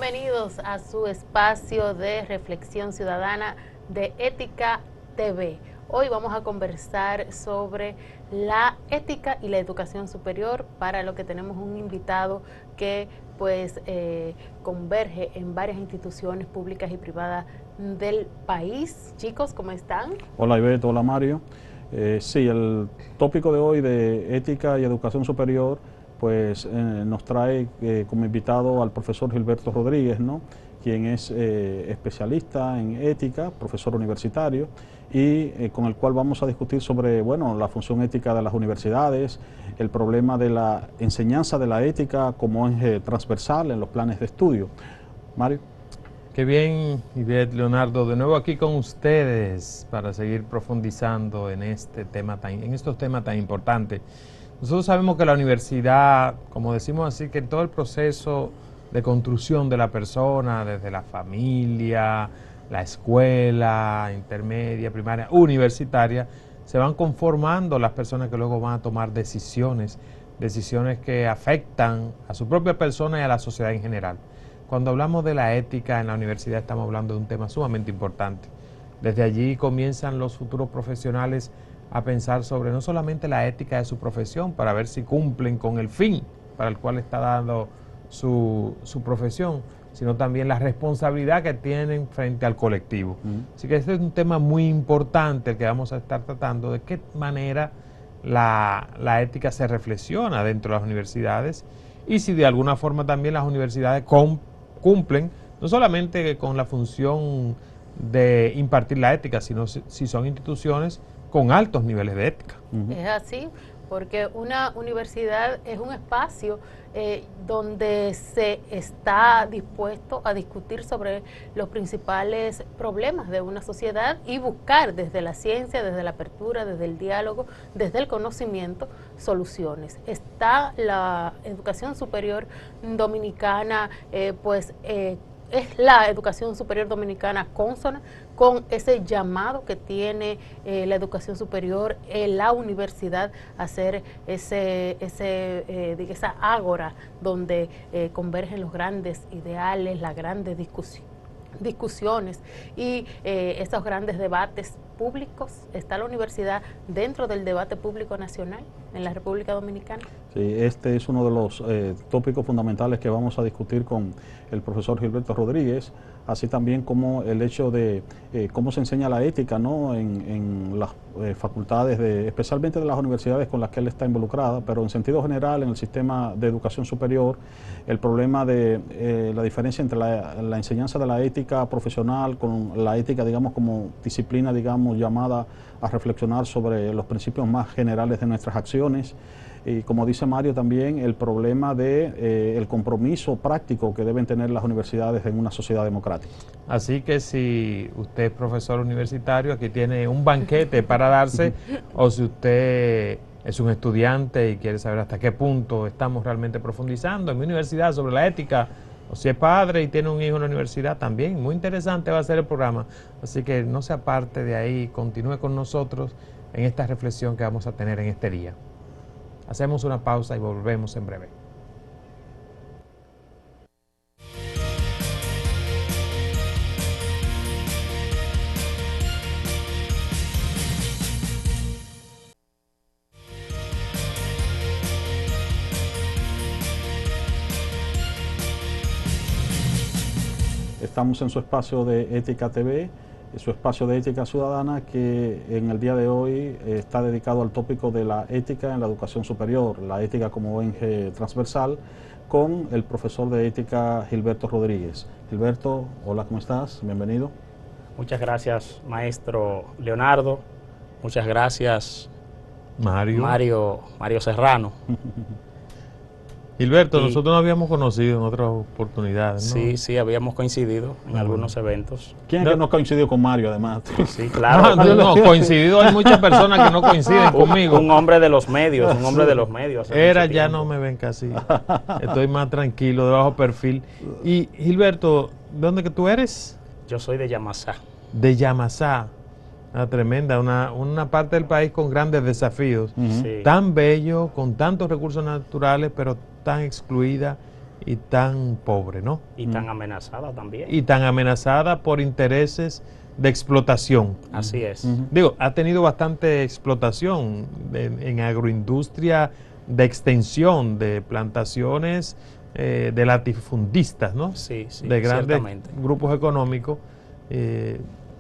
bienvenidos a su espacio de reflexión ciudadana de Ética TV. Hoy vamos a conversar sobre la ética y la educación superior, para lo que tenemos un invitado que converge en varias instituciones públicas y privadas del país. Chicos, ¿cómo están? Hola Ivette, hola Mario. Sí, el tópico de hoy de ética y educación superior nos trae como invitado al profesor Gilberto Rodríguez, ¿no?, quien es especialista en ética, profesor universitario, y con el cual vamos a discutir sobre la función ética de las universidades, el problema de la enseñanza de la ética como eje transversal en los planes de estudio. Mario. Qué bien, Ivette, Leonardo, de nuevo aquí con ustedes para seguir profundizando en estos temas tan importantes. Nosotros sabemos que la universidad, como decimos así, que todo el proceso de construcción de la persona, desde la familia, la escuela, intermedia, primaria, universitaria, se van conformando las personas que luego van a tomar decisiones que afectan a su propia persona y a la sociedad en general. Cuando hablamos de la ética en la universidad estamos hablando de un tema sumamente importante. Desde allí comienzan los futuros profesionales a pensar sobre no solamente la ética de su profesión, para ver si cumplen con el fin para el cual está dando su profesión, sino también la responsabilidad que tienen frente al colectivo. Así que este es un tema muy importante el que vamos a estar tratando, de qué manera la ética se reflexiona dentro de las universidades y si de alguna forma también las universidades cumplen no solamente con la función de impartir la ética, sino si son instituciones con altos niveles de ética. Es así, porque una universidad es un espacio donde se está dispuesto a discutir sobre los principales problemas de una sociedad y buscar desde la ciencia, desde la apertura, desde el diálogo, desde el conocimiento, soluciones. Está la educación superior dominicana, es la educación superior dominicana consona con ese llamado que tiene la educación superior en la universidad a hacer esa ágora donde convergen los grandes ideales, las grandes discusiones y esos grandes debates públicos. Está la universidad dentro del debate público nacional en la República Dominicana. Sí, este es uno de los tópicos fundamentales que vamos a discutir con el profesor Gilberto Rodríguez, así también como el hecho de cómo se enseña la ética, ¿no?, en las facultades, especialmente de las universidades con las que él está involucrada, pero en sentido general en el sistema de educación superior, el problema de la diferencia entre la enseñanza de la ética profesional con la ética, digamos, como disciplina, digamos, llamada a reflexionar sobre los principios más generales de nuestras acciones. Y como dice Mario también, el problema de el compromiso práctico que deben tener las universidades en una sociedad democrática. Así que si usted es profesor universitario, aquí tiene un banquete para darse, o si usted es un estudiante y quiere saber hasta qué punto estamos realmente profundizando en mi universidad sobre la ética, o si es padre y tiene un hijo en la universidad, también muy interesante va a ser el programa. Así que no se aparte de ahí, continúe con nosotros en esta reflexión que vamos a tener en este día. Hacemos una pausa y volvemos en breve. Estamos en su espacio de Ética TV, su espacio de ética ciudadana, que en el día de hoy está dedicado al tópico de la ética en la educación superior, la ética como eje transversal, con el profesor de ética Gilberto Rodríguez. Gilberto, hola, ¿cómo estás? Bienvenido. Muchas gracias, maestro Leonardo. Muchas gracias, Mario Serrano. Gilberto, nosotros nos habíamos conocido en otras oportunidades, ¿no? Sí, habíamos coincidido en algunos eventos. ¿Quién es que no coincidió con Mario, además? Sí, claro. No, coincidido, hay muchas personas que no coinciden conmigo. Un hombre de los medios, un hombre de los medios. Ya no me ven casi. Estoy más tranquilo, de bajo perfil. Y Gilberto, ¿de dónde que tú eres? Yo soy de Yamasá. De Yamasá. Tremenda, una parte del país con grandes desafíos, Sí. tan bello, con tantos recursos naturales, pero tan excluida y tan pobre, ¿no? Y tan amenazada también. Y tan amenazada por intereses de explotación. Así es. Digo, ha tenido bastante explotación en agroindustria de extensión, de plantaciones de latifundistas, ¿no? Sí, sí, de grandes ciertamente. grupos económicos.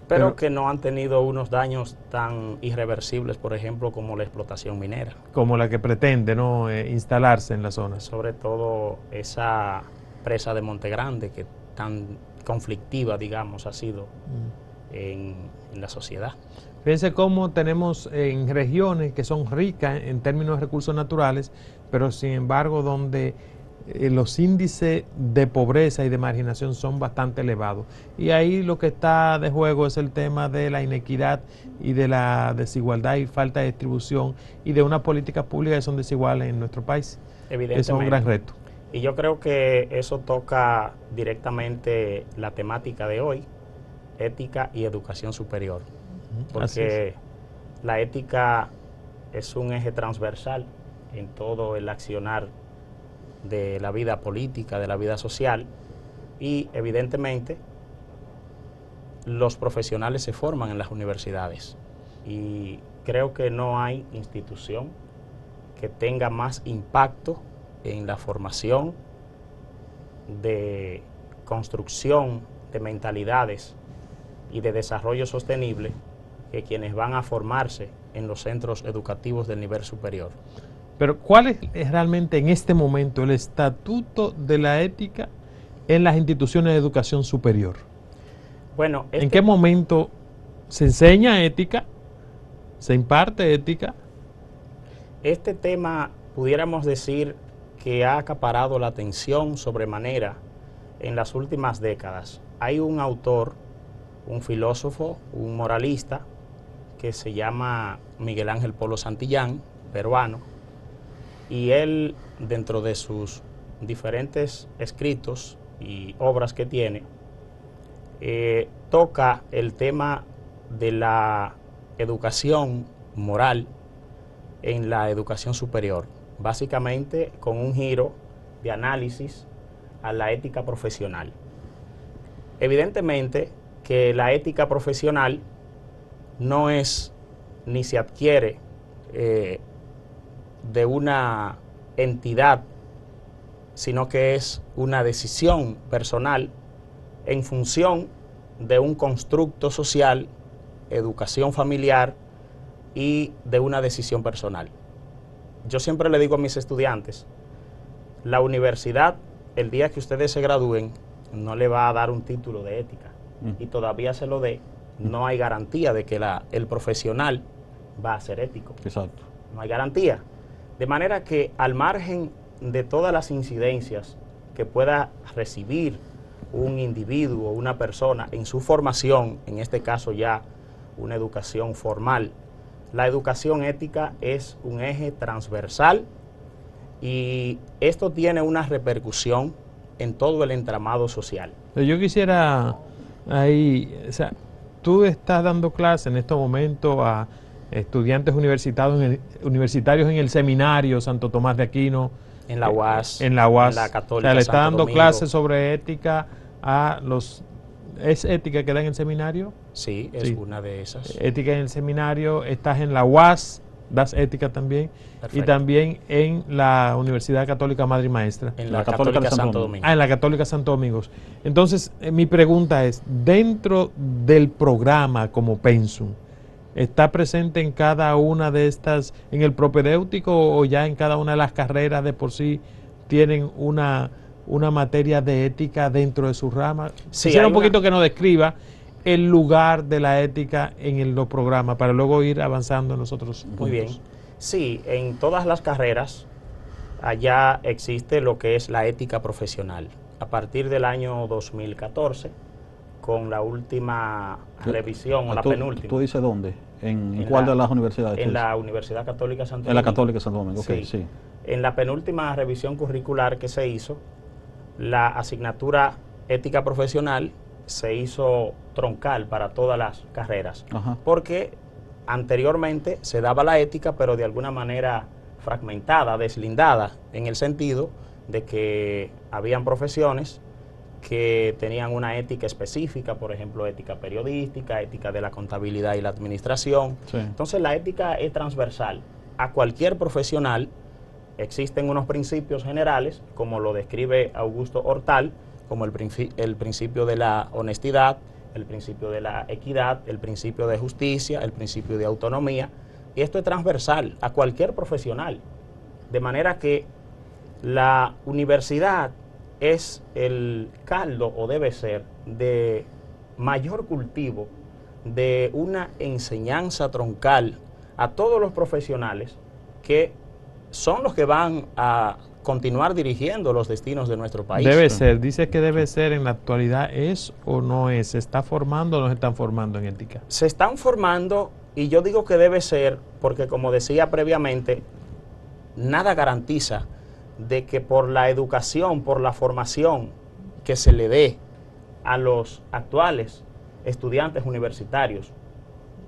Pero que no han tenido unos daños tan irreversibles, por ejemplo, como la explotación minera. Como la que pretende, ¿no? Instalarse en la zona. Sobre todo esa presa de Monte Grande, que tan conflictiva, digamos, ha sido en la sociedad. Fíjense cómo tenemos en regiones que son ricas en términos de recursos naturales, pero sin embargo donde los índices de pobreza y de marginación son bastante elevados. Y ahí lo que está de juego es el tema de la inequidad y de la desigualdad y falta de distribución y de unas políticas públicas que son desiguales en nuestro país. Evidentemente. Eso es un gran reto. Y yo creo que eso toca directamente la temática de hoy, ética y educación superior. Porque la ética es un eje transversal en todo el accionar de la vida política, de la vida social, y evidentemente los profesionales se forman en las universidades, y creo que no hay institución que tenga más impacto en la formación de construcción de mentalidades y de desarrollo sostenible que quienes van a formarse en los centros educativos del nivel superior. Pero ¿cuál es realmente en este momento el estatuto de la ética en las instituciones de educación superior? Bueno, ¿en qué momento se enseña ética? ¿Se imparte ética? Este tema pudiéramos decir que ha acaparado la atención sobremanera en las últimas décadas. Hay un autor, un filósofo, un moralista, que se llama Miguel Ángel Polo Santillán, peruano, y él, dentro de sus diferentes escritos y obras que tiene, toca el tema de la educación moral en la educación superior, básicamente con un giro de análisis a la ética profesional. Evidentemente que la ética profesional no es ni se adquiere de una entidad, sino que es una decisión personal en función de un constructo social, educación familiar y de una decisión personal. Yo siempre le digo a mis estudiantes, la universidad, el día que ustedes se gradúen, no le va a dar un título de ética, y todavía se lo dé, no hay garantía de que el profesional va a ser ético. Exacto. No hay garantía. De manera que al margen de todas las incidencias que pueda recibir un individuo, una persona en su formación, en este caso ya una educación formal, la educación ética es un eje transversal, y esto tiene una repercusión en todo el entramado social. Yo quisiera ahí, o sea, tú estás dando clase en estos momentos a estudiantes universitarios en el seminario Santo Tomás de Aquino. En la UAS. En la UAS. En la Católica. O sea, le está Santo dando Domingo. clases sobre ética a los... ¿Es ética que da en el seminario? Sí, es una de esas. Ética en el seminario. Estás en la UAS, das ética también. Perfecto. Y también en la Universidad Católica Madre y Maestra. En la Católica Santo Domingo. En la Católica Santo Domingo. Entonces, mi pregunta es, dentro del programa como Pensum, ¿está presente en cada una de estas, en el propedéutico, o ya en cada una de las carreras de por sí tienen una materia de ética dentro de su rama? Sí, quisiera un poquito que nos describa el lugar de la ética en los programas para luego ir avanzando en los otros puntos. Muy bien. Sí, en todas las carreras allá existe lo que es la ética profesional. A partir del año 2014, con la última revisión, o la penúltima. ¿Tú dices dónde? ¿En cuál de las universidades? En la Universidad Católica Santo Domingo. En la Católica Santo Domingo, ok, sí. En la penúltima revisión curricular que se hizo, la asignatura ética profesional se hizo troncal para todas las carreras. Ajá. Porque anteriormente se daba la ética, pero de alguna manera fragmentada, deslindada, en el sentido de que habían profesiones que tenían una ética específica, por ejemplo, ética periodística, ética de la contabilidad y la administración. Sí. Entonces la ética es transversal a cualquier profesional. Existen unos principios generales, como lo describe Augusto Hortal, como el principio de la honestidad, el principio de la equidad, el principio de justicia, el principio de autonomía, y esto es transversal a cualquier profesional, de manera que la universidad es el caldo, o debe ser, de mayor cultivo de una enseñanza troncal a todos los profesionales que son los que van a continuar dirigiendo los destinos de nuestro país. Debe ser, dice que debe ser en la actualidad, ¿es o no es? ¿Se está formando o no se están formando en ética? Se están formando, y yo digo que debe ser porque, como decía previamente, nada garantiza de que por la educación, por la formación que se le dé a los actuales estudiantes universitarios,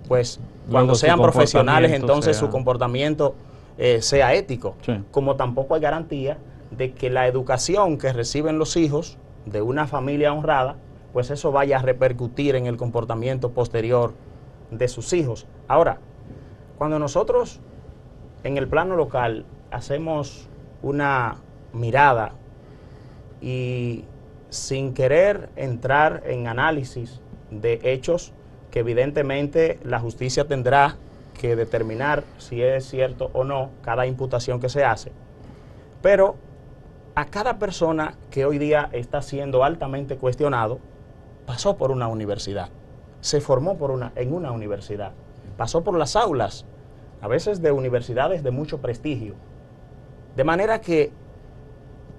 pues cuando sean profesionales, entonces su comportamiento sea ético. Sí. Como tampoco hay garantía de que la educación que reciben los hijos de una familia honrada, pues eso vaya a repercutir en el comportamiento posterior de sus hijos. Ahora, cuando nosotros en el plano local hacemos una mirada y sin querer entrar en análisis de hechos que evidentemente la justicia tendrá que determinar si es cierto o no cada imputación que se hace, pero a cada persona que hoy día está siendo altamente cuestionado pasó por una universidad, se formó en una universidad, pasó por las aulas, a veces de universidades de mucho prestigio, de manera que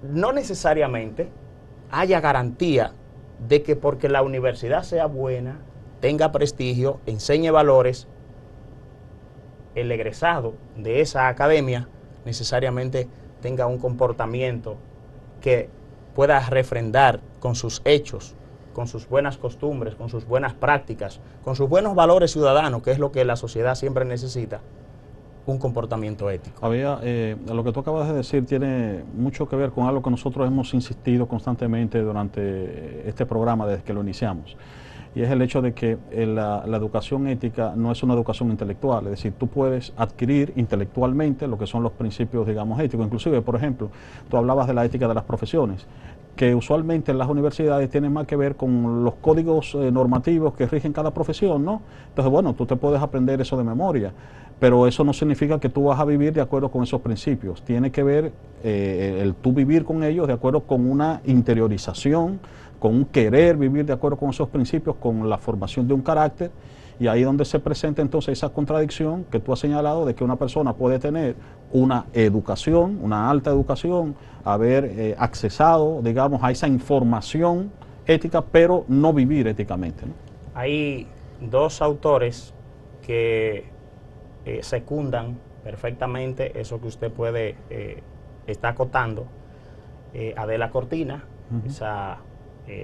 no necesariamente haya garantía de que porque la universidad sea buena, tenga prestigio, enseñe valores, el egresado de esa academia necesariamente tenga un comportamiento que pueda refrendar con sus hechos, con sus buenas costumbres, con sus buenas prácticas, con sus buenos valores ciudadanos, que es lo que la sociedad siempre necesita, un comportamiento ético. Lo que tú acabas de decir tiene mucho que ver con algo que nosotros hemos insistido constantemente durante este programa desde que lo iniciamos. Y es el hecho de que la educación ética no es una educación intelectual, es decir, tú puedes adquirir intelectualmente lo que son los principios, digamos, éticos. Inclusive, por ejemplo, tú hablabas de la ética de las profesiones, que usualmente en las universidades tienen más que ver con los códigos normativos que rigen cada profesión, ¿no? Entonces, bueno, tú te puedes aprender eso de memoria, pero eso no significa que tú vas a vivir de acuerdo con esos principios. Tiene que ver el tú vivir con ellos de acuerdo con una interiorización, con un querer vivir de acuerdo con esos principios, con la formación de un carácter, y ahí donde se presenta entonces esa contradicción que tú has señalado de que una persona puede tener una educación, una alta educación, haber accesado, digamos, a esa información ética, pero no vivir éticamente, ¿no? Hay dos autores que secundan perfectamente eso que usted puede está acotando. Adela Cortina, esa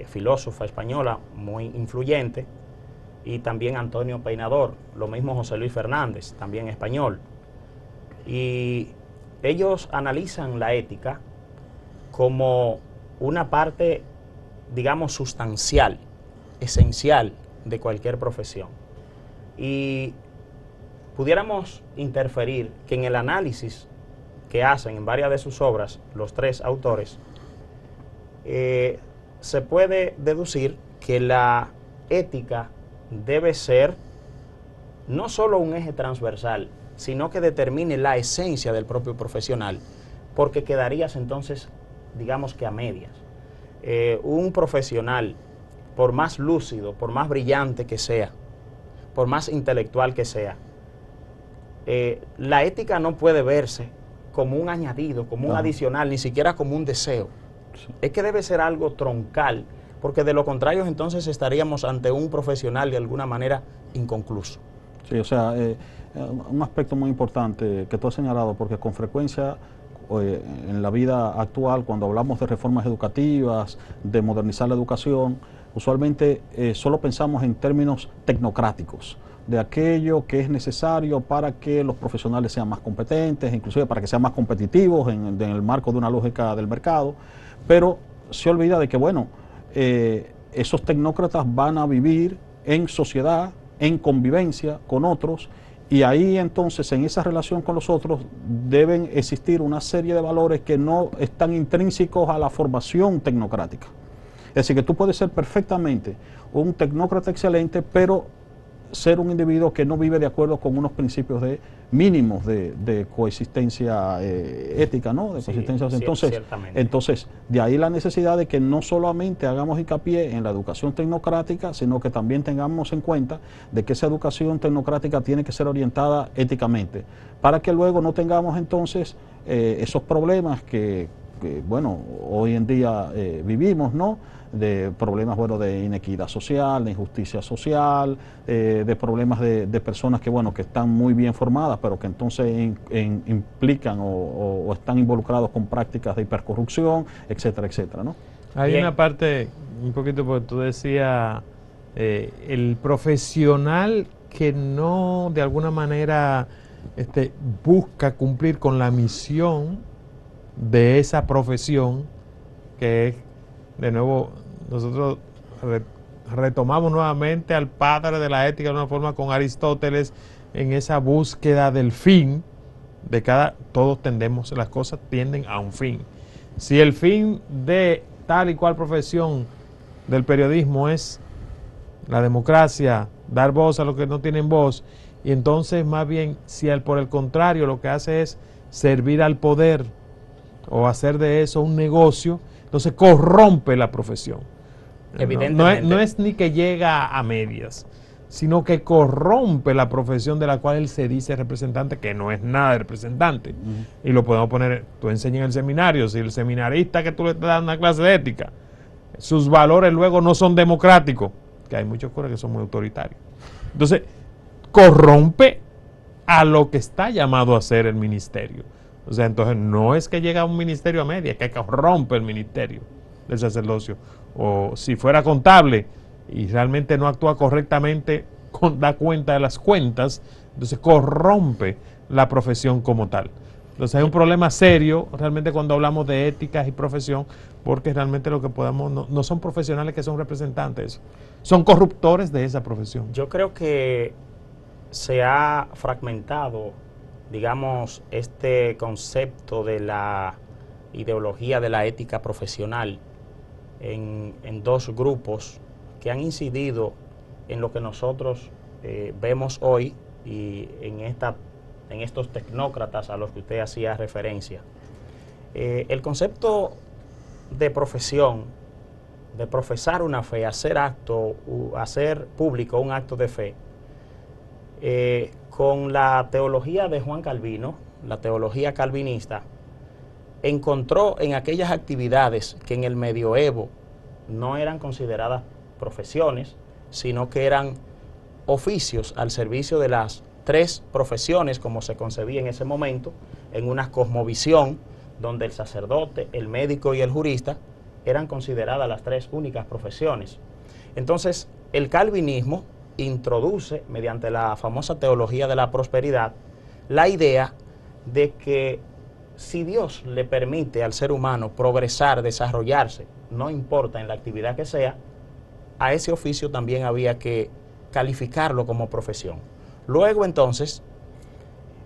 filósofa española muy influyente, y también Antonio Peinador, lo mismo José Luis Fernández, también español. Y ellos analizan la ética como una parte, digamos, sustancial, esencial de cualquier profesión. Y pudiéramos interferir que en el análisis que hacen en varias de sus obras los tres autores, se puede deducir que la ética debe ser no solo un eje transversal, sino que determine la esencia del propio profesional, porque quedarías entonces, digamos que a medias. Un profesional, por más lúcido, por más brillante que sea, por más intelectual que sea, la ética no puede verse como un añadido, como un adicional, ni siquiera como un deseo. Sí. Es que debe ser algo troncal, porque de lo contrario entonces estaríamos ante un profesional de alguna manera inconcluso. Sí, o sea, un aspecto muy importante que tú has señalado, porque con frecuencia en la vida actual, cuando hablamos de reformas educativas, de modernizar la educación, usualmente solo pensamos en términos tecnocráticos, de aquello que es necesario para que los profesionales sean más competentes, inclusive para que sean más competitivos en el marco de una lógica del mercado, pero se olvida de que, bueno, esos tecnócratas van a vivir en sociedad, en convivencia con otros, y ahí entonces en esa relación con los otros deben existir una serie de valores que no están intrínsecos a la formación tecnocrática. Es decir, que tú puedes ser perfectamente un tecnócrata excelente, pero ser un individuo que no vive de acuerdo con unos principios mínimos de coexistencia ética, ¿no? De coexistencia. Entonces, de ahí la necesidad de que no solamente hagamos hincapié en la educación tecnocrática, sino que también tengamos en cuenta de que esa educación tecnocrática tiene que ser orientada éticamente, para que luego no tengamos entonces esos problemas que, bueno, hoy en día vivimos, ¿no? De problemas, bueno, de inequidad social, de injusticia social, de problemas de personas que, bueno, que están muy bien formadas, pero que entonces implican o están involucrados con prácticas de hipercorrupción, etcétera, etcétera, ¿no? Hay una parte, un poquito, porque tú decías, el profesional que no, de alguna manera, busca cumplir con la misión de esa profesión, que es, de nuevo, nosotros retomamos nuevamente al padre de la ética de una forma con Aristóteles, en esa búsqueda del fin de todos tendemos, las cosas tienden a un fin. Si el fin de tal y cual profesión del periodismo es la democracia, dar voz a los que no tienen voz, y entonces más bien, si por el contrario lo que hace es servir al poder o hacer de eso un negocio, entonces corrompe la profesión. Evidentemente. No es ni que llega a medias, sino que corrompe la profesión de la cual él se dice representante, que no es nada de representante. Y lo podemos poner, tú enseñas en el seminario, si el seminarista que tú le estás dando una clase de ética, sus valores luego no son democráticos, que hay muchos curas que son muy autoritarios. Entonces, corrompe a lo que está llamado a ser el ministerio. O sea, entonces no es que llega a un ministerio a media, es que corrompe el ministerio del sacerdocio. O si fuera contable y realmente no actúa correctamente, da cuenta de las cuentas, entonces corrompe la profesión como tal. Entonces hay un problema serio realmente cuando hablamos de éticas y profesión, porque realmente lo que podemos, no son profesionales que son representantes, son corruptores de esa profesión. Yo creo que se ha fragmentado, digamos, este concepto de la ideología de la ética profesional en dos grupos que han incidido en lo que nosotros vemos hoy y en estos tecnócratas a los que usted hacía referencia. El concepto de profesión, de profesar una fe, hacer público un acto de fe, con la teología de Juan Calvino, la teología calvinista, encontró en aquellas actividades que en el medioevo no eran consideradas profesiones, sino que eran oficios al servicio de las tres profesiones como se concebía en ese momento, en una cosmovisión donde el sacerdote, el médico y el jurista eran consideradas las tres únicas profesiones. Entonces, el calvinismo introduce, mediante la famosa teología de la prosperidad, la idea de que si Dios le permite al ser humano progresar, desarrollarse, no importa en la actividad que sea, a ese oficio también había que calificarlo como profesión. Luego entonces,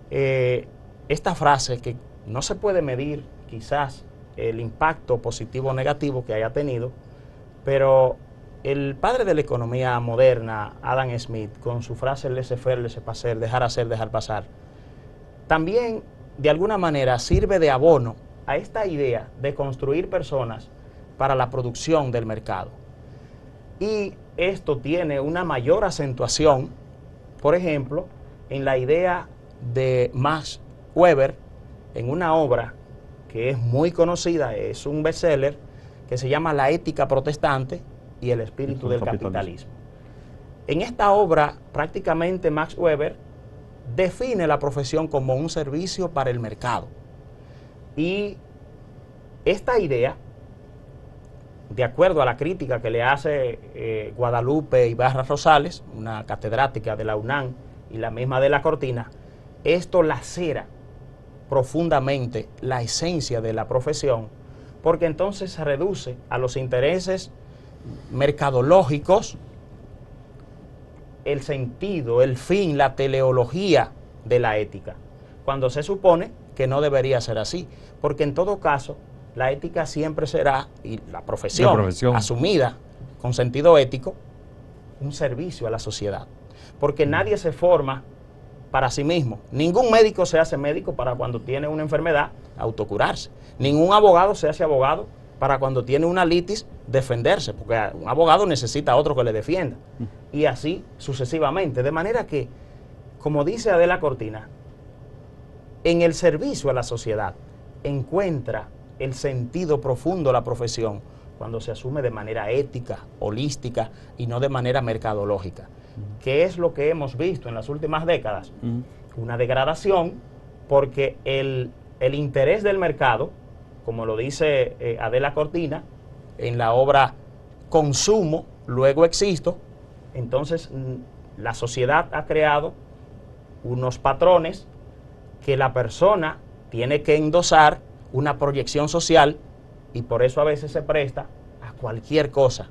esta frase que no se puede medir quizás el impacto positivo o negativo que haya tenido, pero el padre de la economía moderna, Adam Smith, con su frase laissez-faire, laissez-passer, dejar hacer, dejar pasar, también de alguna manera sirve de abono a esta idea de construir personas para la producción del mercado. Y esto tiene una mayor acentuación, por ejemplo, en la idea de Max Weber, en una obra que es muy conocida, es un bestseller, que se llama La ética protestante y el espíritu del capitalismo. En esta obra, prácticamente Max Weber define la profesión como un servicio para el mercado. Y esta idea de acuerdo a la crítica que le hace Guadalupe Ibarra Rosales, una catedrática de la UNAM y la misma de La Cortina, esto lacera profundamente la esencia de la profesión, porque entonces se reduce a los intereses mercadológicos el sentido, el fin, la teleología de la ética, cuando se supone que no debería ser así, porque en todo caso la ética siempre será, y la profesión asumida con sentido ético, un servicio a la sociedad, porque nadie se forma para sí mismo. Ningún médico se hace médico para cuando tiene una enfermedad autocurarse. Ningún abogado se hace abogado para cuando tiene una litis defenderse, porque un abogado necesita a otro que le defienda. Y así sucesivamente. De manera que, como dice Adela Cortina, en el servicio a la sociedad encuentra el sentido profundo de la profesión cuando se asume de manera ética, holística y no de manera mercadológica. ¿Qué es lo que hemos visto en las últimas décadas? Una degradación, porque el interés del mercado, como lo dice Adela Cortina en la obra Consumo, luego existo, entonces la sociedad ha creado unos patrones que la persona tiene que endosar una proyección social, y por eso a veces se presta a cualquier cosa.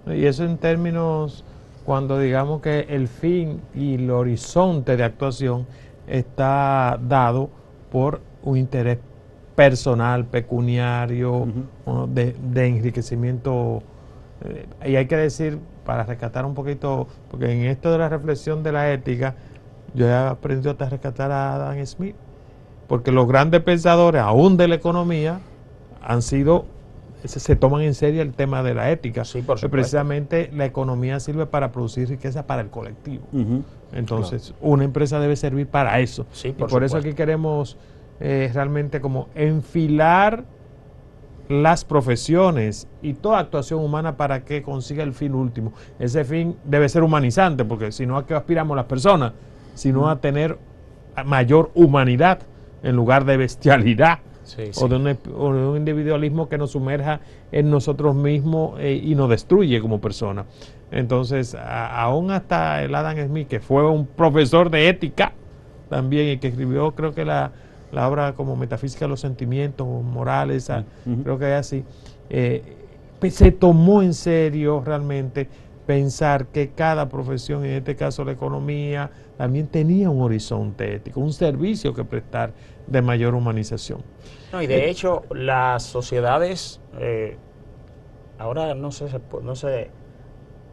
Y eso en términos, cuando digamos que el fin y el horizonte de actuación está dado por un interés personal, pecuniario, de enriquecimiento. Y hay que decir, para rescatar un poquito, porque en esto de la reflexión de la ética, yo he aprendido a rescatar a Adam Smith, porque los grandes pensadores, aún de la economía, se toman en serio el tema de la ética. Sí, por supuesto. Precisamente la economía sirve para producir riqueza para el colectivo. Entonces, una empresa debe servir para eso. Sí, y por eso aquí queremos realmente como enfilar las profesiones y toda actuación humana para que consiga el fin último. Ese fin debe ser humanizante, porque si no, ¿a qué aspiramos las personas? Sino a tener mayor humanidad en lugar de bestialidad. O de un individualismo que nos sumerja en nosotros mismos y nos destruye como personas. Entonces, aún hasta el Adam Smith, que fue un profesor de ética también, y que escribió, creo que la obra como Metafísica de los Sentimientos Morales, creo que es así, se tomó en serio realmente pensar que cada profesión, en este caso la economía, también tenía un horizonte ético, un servicio que prestar de mayor humanización. No, y de hecho, las sociedades, ahora no sé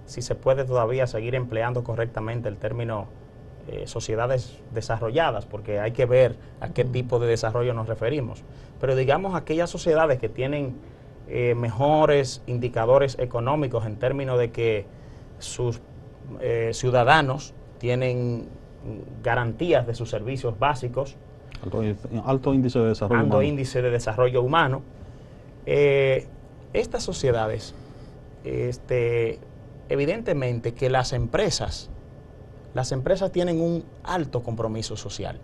si se puede todavía seguir empleando correctamente el término sociedades desarrolladas, porque hay que ver a qué tipo de desarrollo nos referimos. Pero digamos aquellas sociedades que tienen mejores indicadores económicos en términos de que sus ciudadanos tienen garantías de sus servicios básicos, alto índice de desarrollo humano. Índice de desarrollo humano. Estas sociedades, evidentemente que las empresas tienen un alto compromiso social.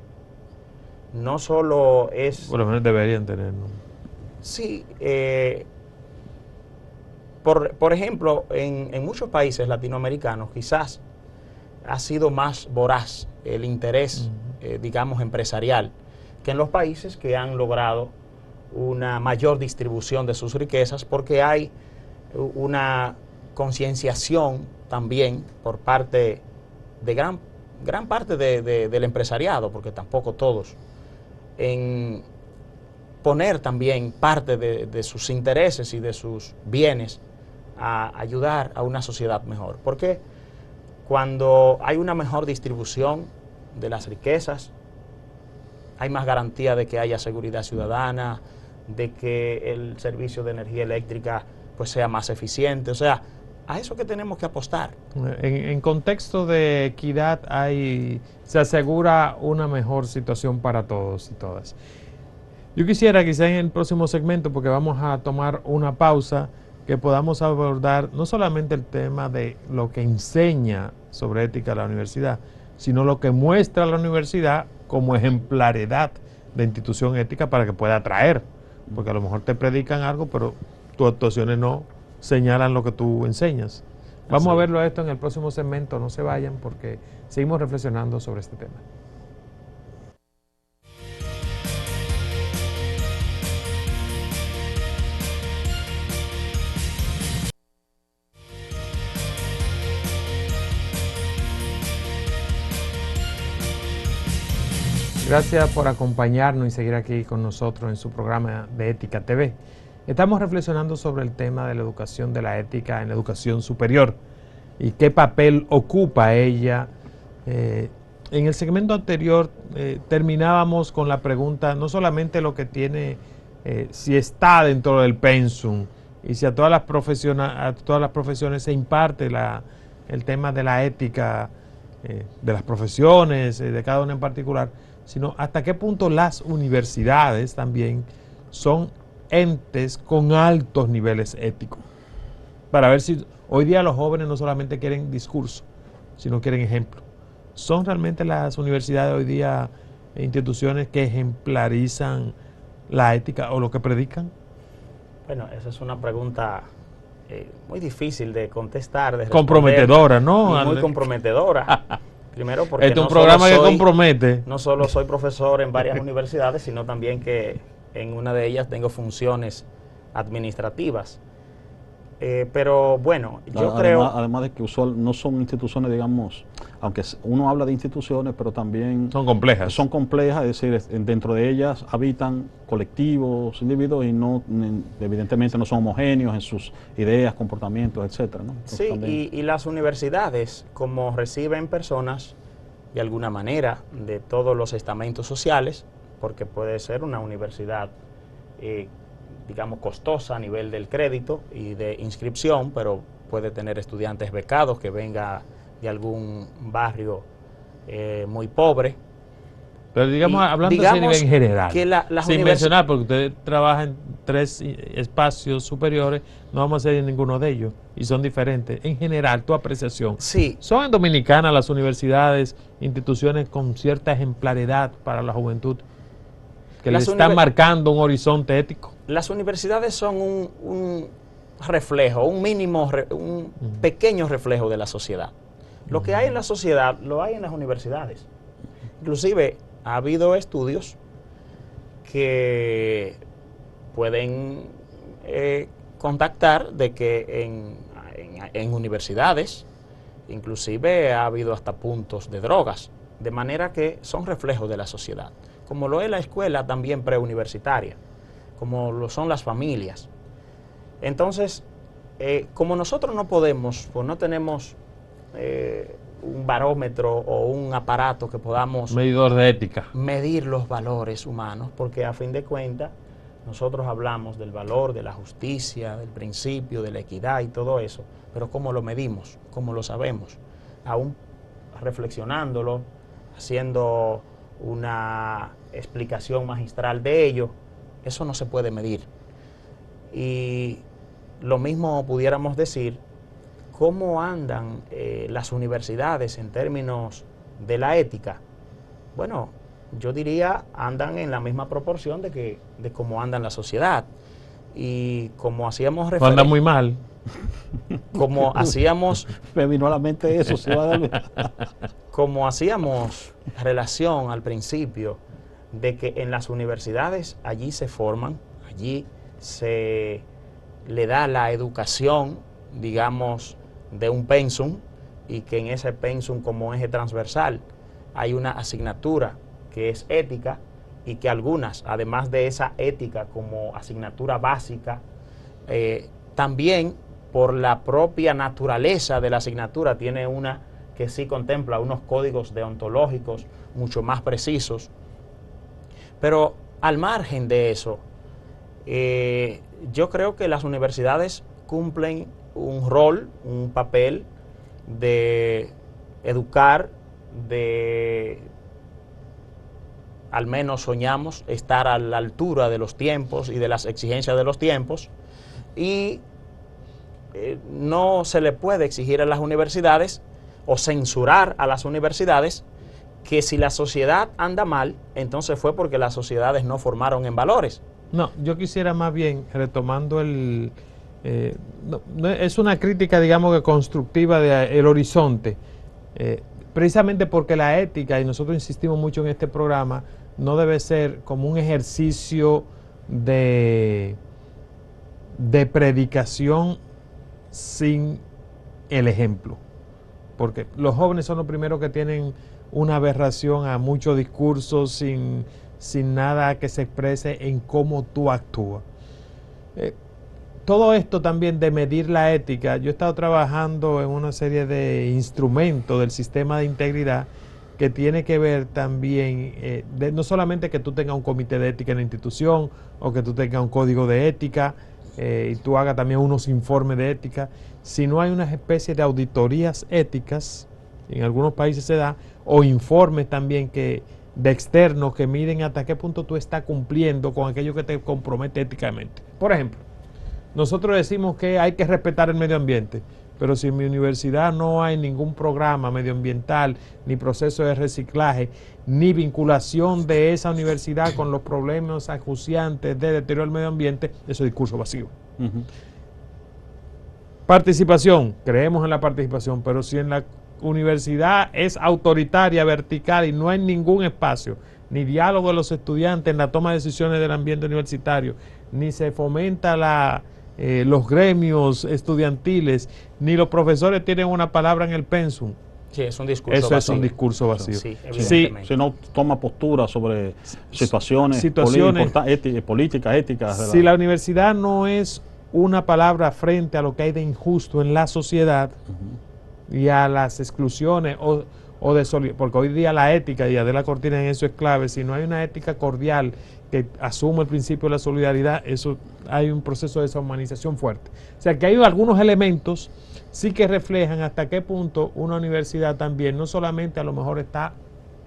No solo es... Por lo menos deberían tenerlo. Sí. Por ejemplo, en muchos países latinoamericanos quizás ha sido más voraz el interés, digamos, empresarial, que en los países que han logrado una mayor distribución de sus riquezas, porque hay una concienciación también por parte de gran parte del empresariado, porque tampoco todos, en poner también parte de sus intereses y de sus bienes a ayudar a una sociedad mejor. Porque cuando hay una mejor distribución de las riquezas, hay más garantía de que haya seguridad ciudadana, de que el servicio de energía eléctrica pues sea más eficiente. O sea, a eso que tenemos que apostar. En contexto de equidad se asegura una mejor situación para todos y todas. Yo quisiera quizá en el próximo segmento, porque vamos a tomar una pausa, que podamos abordar no solamente el tema de lo que enseña sobre ética la universidad, sino lo que muestra la universidad como ejemplaridad de institución ética para que pueda atraer, porque a lo mejor te predican algo, pero tus actuaciones no señalan lo que tú enseñas. Vamos a verlo esto en el próximo segmento, no se vayan porque seguimos reflexionando sobre este tema. Gracias por acompañarnos y seguir aquí con nosotros en su programa de Ética TV. Estamos reflexionando sobre el tema de la educación de la ética en la educación superior y qué papel ocupa ella. En el segmento anterior terminábamos con la pregunta, no solamente lo que tiene, si está dentro del pensum y si a todas las profesiones se imparte el tema de la ética de las profesiones, de cada una en particular, sino hasta qué punto las universidades también son entes con altos niveles éticos. Para ver si hoy día los jóvenes no solamente quieren discurso, sino quieren ejemplo. ¿Son realmente las universidades hoy día instituciones que ejemplarizan la ética o lo que predican? Bueno, esa es una pregunta muy difícil de contestar. De comprometedora, ¿no? Muy comprometedora. Primero porque este es un programa que compromete. No solo soy profesor en varias universidades, sino también que en una de ellas tengo funciones administrativas. Pero bueno, yo creo... Además de que no son instituciones, digamos, aunque uno habla de instituciones, pero también... Son complejas. Son complejas, es decir, dentro de ellas habitan colectivos, individuos, y no, evidentemente no son homogéneos en sus ideas, comportamientos, etcétera, ¿no? Sí, y las universidades, como reciben personas, de alguna manera, de todos los estamentos sociales, porque puede ser una universidad digamos, costosa a nivel del crédito y de inscripción, pero puede tener estudiantes becados que venga de algún barrio muy pobre. Pero digamos, hablando de ese nivel en general, que sin mencionar, porque usted trabaja en 3 espacios superiores, no vamos a hacer en ninguno de ellos, y son diferentes. En general, tu apreciación. Sí. ¿Son en Dominicana las universidades instituciones con cierta ejemplaridad para la juventud que les están marcando un horizonte ético? Las universidades son un reflejo, un pequeño reflejo de la sociedad. Lo que hay en la sociedad lo hay en las universidades. Inclusive ha habido estudios que pueden contactar de que en universidades inclusive ha habido hasta puntos de drogas, de manera que son reflejos de la sociedad, como lo es la escuela también preuniversitaria, como lo son las familias. Entonces, como nosotros no podemos, pues no tenemos un barómetro o un aparato que podamos... Medidor de ética. Medir los valores humanos, porque a fin de cuentas nosotros hablamos del valor, de la justicia, del principio, de la equidad y todo eso, pero ¿cómo lo medimos? ¿Cómo lo sabemos? Aún reflexionándolo, haciendo una explicación magistral de ello, eso no se puede medir. Y lo mismo pudiéramos decir, ¿cómo andan las universidades en términos de la ética? Bueno, yo diría andan en la misma proporción de cómo anda la sociedad. Y como hacíamos referencia... Anda muy mal. Como hacíamos... Me vino a la mente eso, se va a dar... Como hacíamos relación al principio de que en las universidades allí se forman, allí se le da la educación, digamos, de un pensum, y que en ese pensum como eje transversal hay una asignatura que es ética, y que algunas, además de esa ética como asignatura básica, también por la propia naturaleza de la asignatura tiene una que sí contempla unos códigos deontológicos mucho más precisos. Pero al margen de eso, yo creo que las universidades cumplen un rol, un papel de educar, de al menos soñamos estar a la altura de los tiempos y de las exigencias de los tiempos, y no se le puede exigir a las universidades o censurar a las universidades que si la sociedad anda mal, entonces fue porque las sociedades no formaron en valores. No, yo quisiera más bien, retomando el es una crítica, digamos, que constructiva del horizonte, precisamente porque la ética, y nosotros insistimos mucho en este programa, no debe ser como un ejercicio de predicación sin el ejemplo, porque los jóvenes son los primeros que tienen una aberración a muchos discursos sin nada que se exprese en cómo tú actúas. Todo esto también de medir la ética, yo he estado trabajando en una serie de instrumentos del sistema de integridad que tiene que ver también, no solamente que tú tengas un comité de ética en la institución o que tú tengas un código de ética y tú hagas también unos informes de ética, sino hay una especie de auditorías éticas, en algunos países se da, o informes también de externos que miden hasta qué punto tú estás cumpliendo con aquello que te compromete éticamente. Por ejemplo, nosotros decimos que hay que respetar el medio ambiente, pero si en mi universidad no hay ningún programa medioambiental, ni proceso de reciclaje, ni vinculación de esa universidad con los problemas acuciantes de deterioro del medio ambiente, eso es discurso vacío. Participación, creemos en la participación, pero si en la universidad es autoritaria, vertical y no hay ningún espacio, ni diálogo de los estudiantes en la toma de decisiones del ambiente universitario, ni se fomenta los gremios estudiantiles, ni los profesores tienen una palabra en el pensum. Sí, es un discurso Eso vacío. Es un discurso vacío. Sí, evidentemente. Si no toma postura sobre situaciones políticas, éticas. Si la universidad no es una palabra frente a lo que hay de injusto en la sociedad y a las exclusiones porque hoy día la ética, y Adela Cortina en eso es clave, si no hay una ética cordial que asume el principio de la solidaridad, eso hay un proceso de deshumanización fuerte. O sea que hay algunos elementos sí que reflejan hasta qué punto una universidad también no solamente a lo mejor está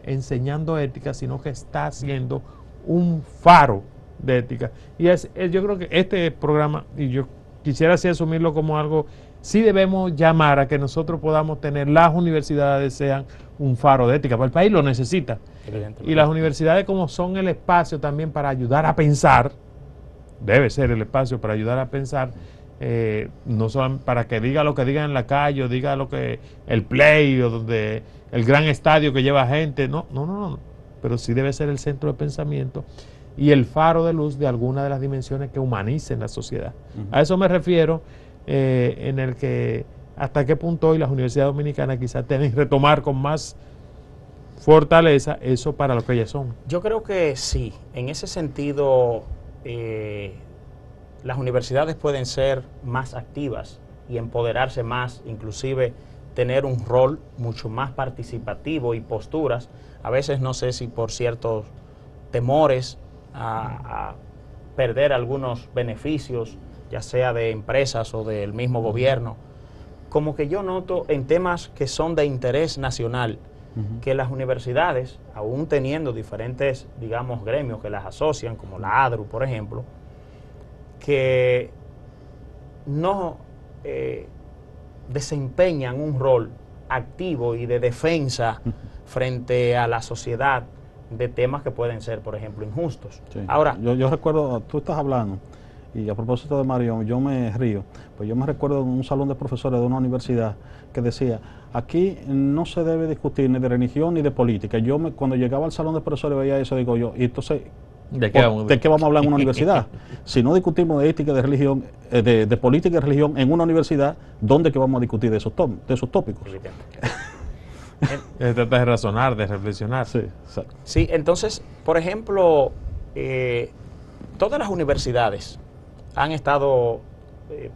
enseñando ética, sino que está haciendo un faro de ética. Y yo creo que este programa, y yo quisiera así asumirlo como algo, sí debemos llamar a que nosotros podamos tener, las universidades sean un faro de ética, porque el país lo necesita. Y las universidades, como son el espacio también para ayudar a pensar, debe ser el espacio para ayudar a pensar, no solo para que diga lo que diga en la calle, o diga lo que el play, o donde el gran estadio que lleva gente, no, pero sí debe ser el centro de pensamiento y el faro de luz de alguna de las dimensiones que humanicen la sociedad. A eso me refiero, en el que hasta qué punto hoy las universidades dominicanas quizás tienen que retomar con más fortaleza eso para lo que ellas son. Yo creo que sí, en ese sentido las universidades pueden ser más activas y empoderarse más, inclusive tener un rol mucho más participativo y posturas, a veces no sé si por ciertos temores a perder algunos beneficios, ya sea de empresas o del mismo gobierno, como que yo noto en temas que son de interés nacional, que las universidades, aún teniendo diferentes, digamos, gremios que las asocian, como la ADRU, por ejemplo, que no desempeñan un rol activo y de defensa frente a la sociedad de temas que pueden ser, por ejemplo, injustos. Sí. Ahora, yo recuerdo, tú estás hablando, y a propósito de Marión, yo me río, pues yo me recuerdo en un salón de profesores de una universidad que decía, aquí no se debe discutir ni de religión ni de política. Cuando llegaba al salón de profesores veía eso, digo yo, y entonces, ¿de qué vamos a hablar en una universidad? Si no discutimos de ética, de religión, de política y religión en una universidad, ¿dónde que vamos a discutir de esos tópicos? Trata de razonar, de reflexionar. Sí, exacto. Sí, entonces, por ejemplo, todas las universidades han estado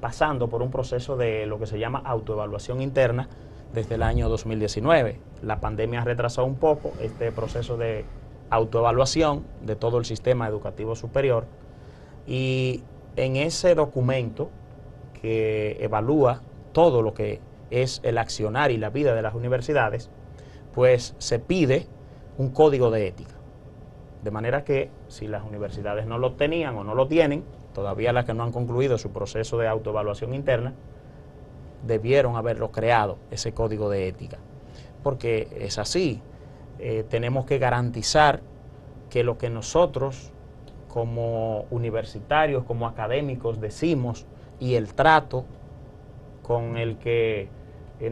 pasando por un proceso de lo que se llama autoevaluación interna desde el año 2019. La pandemia retrasó un poco este proceso de autoevaluación de todo el sistema educativo superior, y en ese documento que evalúa todo lo que es el accionar y la vida de las universidades, pues se pide un código de ética. De manera que si las universidades no lo tenían o no lo tienen, todavía las que no han concluido su proceso de autoevaluación interna, debieron haberlo creado, ese código de ética. Porque es así, tenemos que garantizar que lo que nosotros como universitarios, como académicos decimos y el trato con el que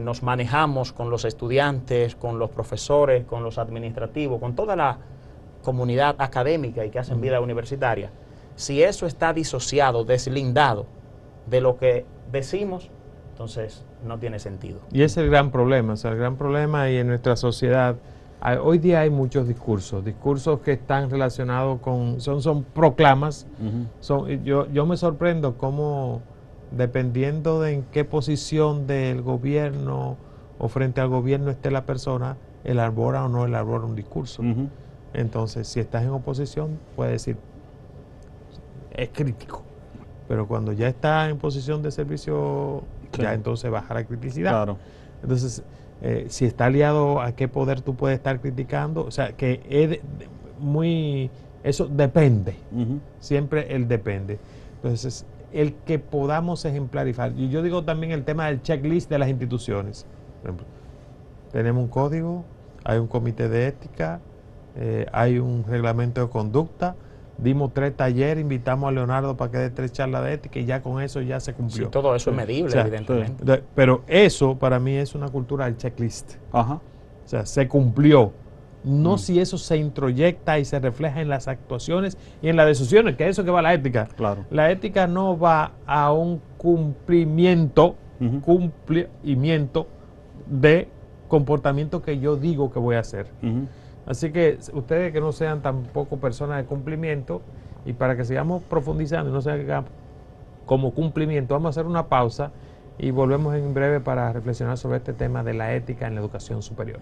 nos manejamos con los estudiantes, con los profesores, con los administrativos, con toda la comunidad académica y que hacen vida universitaria, si eso está disociado, deslindado de lo que decimos, entonces no tiene sentido. Y ese es el gran problema, o sea, el gran problema y en nuestra sociedad, hoy día hay muchos discursos que están relacionados con, son proclamas, yo me sorprendo cómo, dependiendo de en qué posición del gobierno o frente al gobierno esté la persona, elabora o no elabora un discurso. Entonces, si estás en oposición, puedes decir, es crítico, pero cuando ya está en posición de servicio, ya entonces baja la criticidad. Claro. Entonces, si está aliado, ¿a qué poder tú puedes estar criticando? O sea, que es eso depende, siempre el depende. Entonces, el que podamos ejemplarizar, y yo digo también el tema del checklist de las instituciones. Por ejemplo, tenemos un código, hay un comité de ética, hay un reglamento de conducta, dimos 3 talleres, invitamos a Leonardo para que dé 3 charlas de ética y ya con eso ya se cumplió. Sí, todo eso es medible, o sea, evidentemente. Pero eso para mí es una cultura del checklist. O sea, se cumplió. No si eso se introyecta y se refleja en las actuaciones y en las decisiones, que es eso que va la ética. Claro. La ética no va a un cumplimiento de comportamiento que yo digo que voy a hacer. Así que ustedes que no sean tampoco personas de cumplimiento, y para que sigamos profundizando y no sea como cumplimiento, vamos a hacer una pausa y volvemos en breve para reflexionar sobre este tema de la ética en la educación superior.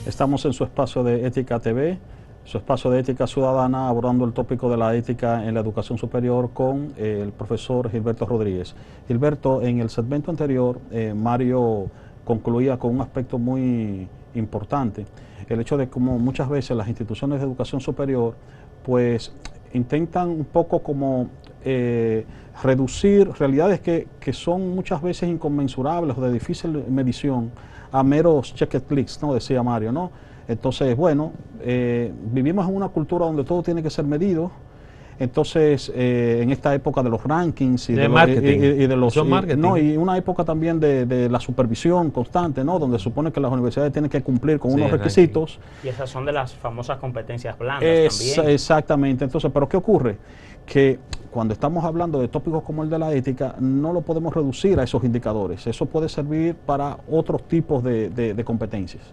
Estamos en su espacio de Ética TV, su espacio de Ética Ciudadana, abordando el tópico de la ética en la educación superior con el profesor Gilberto Rodríguez. Gilberto, en el segmento anterior, Mario concluía con un aspecto muy importante, el hecho de cómo muchas veces las instituciones de educación superior pues intentan un poco como reducir realidades que son muchas veces inconmensurables o de difícil medición a meros checklists, ¿no? Decía Mario, ¿no? Entonces, bueno, vivimos en una cultura donde todo tiene que ser medido. Entonces, en esta época de los rankings y de los marketing. Y una época también de la supervisión constante, ¿no? Donde supone que las universidades tienen que cumplir con unos requisitos. Y esas son de las famosas competencias blandas también. Exactamente. Entonces, ¿pero qué ocurre? Que cuando estamos hablando de tópicos como el de la ética, no lo podemos reducir a esos indicadores. Eso puede servir para otros tipos de competencias.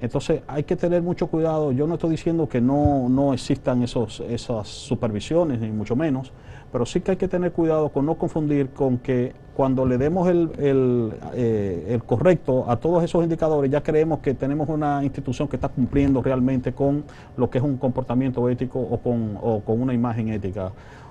Entonces hay que tener mucho cuidado. Yo no estoy diciendo que no existan esas supervisiones, ni mucho menos, pero sí que hay que tener cuidado con no confundir con que cuando le demos el correcto a todos esos indicadores, ya creemos que tenemos una institución que está cumpliendo realmente con lo que es un comportamiento ético o con una imagen ética.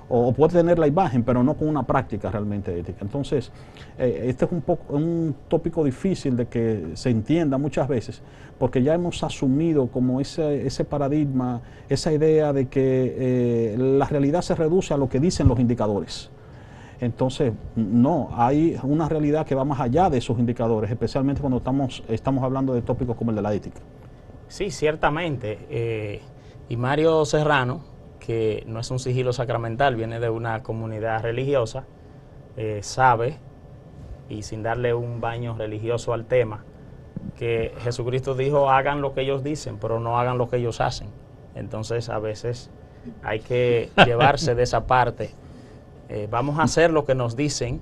O puede tener la imagen, pero no con una práctica realmente ética. Entonces, este es un tópico difícil de que se entienda muchas veces, porque ya hemos asumido como ese paradigma, esa idea de que la realidad se reduce a lo que dicen los indicadores. Entonces, no, hay una realidad que va más allá de esos indicadores, especialmente cuando estamos hablando de tópicos como el de la ética. Sí, ciertamente. Y Mario Serrano, que no es un sigilo sacramental, viene de una comunidad religiosa, sabe, y sin darle un baño religioso al tema, que Jesucristo dijo, hagan lo que ellos dicen, pero no hagan lo que ellos hacen. Entonces, a veces hay que llevarse de esa parte. Vamos a hacer lo que nos dicen,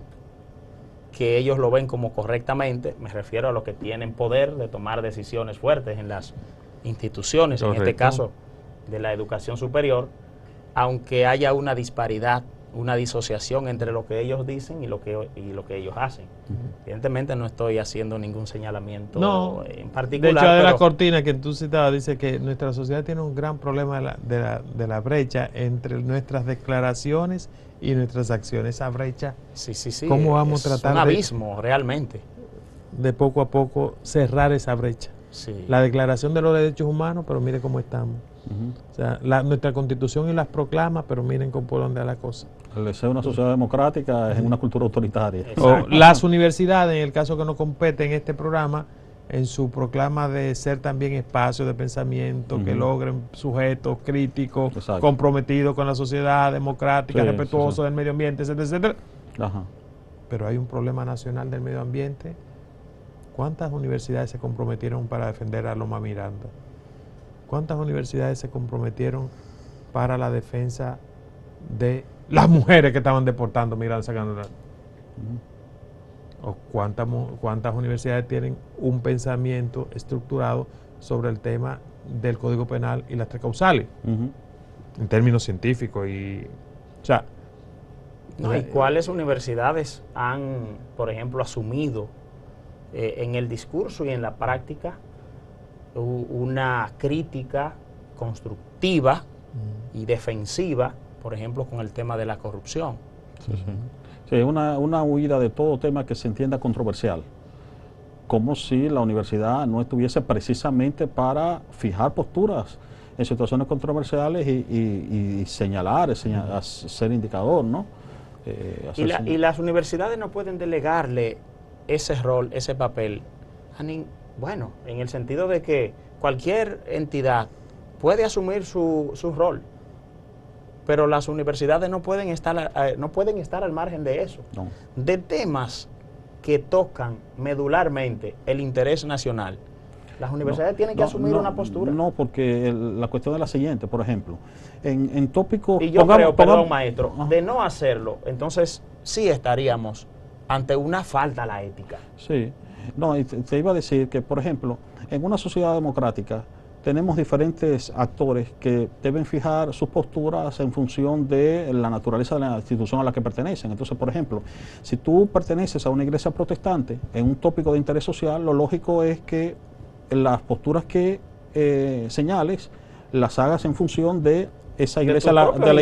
que ellos lo ven como correctamente, me refiero a los que tienen poder de tomar decisiones fuertes en las instituciones, en este caso de la educación superior, aunque haya una disparidad, una disociación entre lo que ellos dicen y lo que ellos hacen. Evidentemente no estoy haciendo ningún señalamiento en particular. De hecho, de la cortina que tú citabas, dice que nuestra sociedad tiene un gran problema de la brecha entre nuestras declaraciones y nuestras acciones. Esa brecha, sí, ¿cómo vamos a tratar un abismo realmente de poco a poco cerrar esa brecha? Sí. La declaración de los derechos humanos, pero mire cómo estamos. O sea, nuestra Constitución y las proclama, pero miren con por dónde va la cosa. El deseo de una sociedad democrática es en una cultura autoritaria. O las universidades, en el caso que nos compete en este programa, en su proclama de ser también espacios de pensamiento que logren sujetos críticos, comprometidos con la sociedad democrática, respetuosos del medio ambiente, etcétera, etcétera. Ajá. Pero hay un problema nacional del medio ambiente. ¿Cuántas universidades se comprometieron para defender a Loma Miranda? ¿Cuántas universidades se comprometieron para la defensa de las mujeres que estaban deportando, migrando, sacando? ¿O cuántas universidades tienen un pensamiento estructurado sobre el tema del Código Penal y las tres causales? En términos científicos y... O sea... ¿Y cuáles universidades han, por ejemplo, asumido en el discurso y en la práctica una crítica constructiva y defensiva, por ejemplo, con el tema de la corrupción? Sí, una huida de todo tema que se entienda controversial, como si la universidad no estuviese precisamente para fijar posturas en situaciones controversiales y señalar, ser indicador, ¿no? Y las universidades no pueden delegarle ese rol, ese papel, bueno, en el sentido de que cualquier entidad puede asumir su rol, pero las universidades no pueden estar al margen de eso, de temas que tocan medularmente el interés nacional. Las universidades tienen que asumir una postura. No, porque la cuestión es la siguiente, por ejemplo, en tópicos... Y yo creo, perdón, maestro, de no hacerlo, entonces sí estaríamos ante una falta a la ética. Sí, no, y te iba a decir que, por ejemplo, en una sociedad democrática tenemos diferentes actores que deben fijar sus posturas en función de la naturaleza de la institución a la que pertenecen. Entonces, por ejemplo, si tú perteneces a una iglesia protestante en un tópico de interés social, lo lógico es que las posturas que señales las hagas en función de esa iglesia, de la